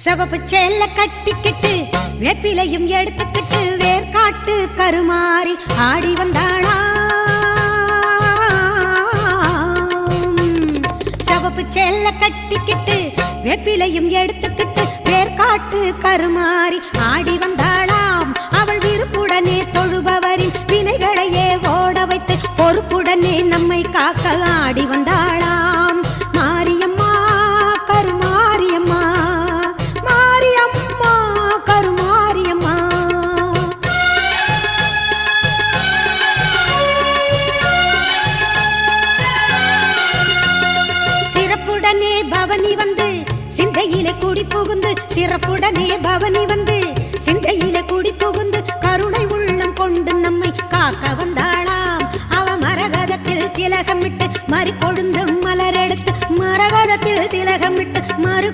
சிவப்பு சேல கட்டிக்கிட்டு வேப்பிலையும் எடுத்துக்கிட்டு வேர்காட்டு கருமாறி ஆடி வந்தாளா. சிவப்பு சேல கட்டிக்கிட்டு வேப்பிலையும் எடுத்துக்கிட்டு வேர்காட்டு கருமாறி ஆடி வந்தாளாம். அவள் விருப்புடனே தொழுபவரின் வினைகளையே ஓட வைத்து பொறுப்புடனே நம்மை காக்க ஆடி வந்தாளாம். மாரியம்மா கருமாரியம்மா, மாரியம்மா கருமாரியம்மா. சிறப்புடனே பவனி வந்து சிந்தையிலே கூடி புகுந்து, சிறப்புடனே பவனி வந்து சிந்தையிலே கூடி புகுந்து கருணை உள்ளம் கொண்டு நம்மை காக்க வந்தாளாம். அவ மரகதத்தில் திலகமிட்டு மறிக்கொள்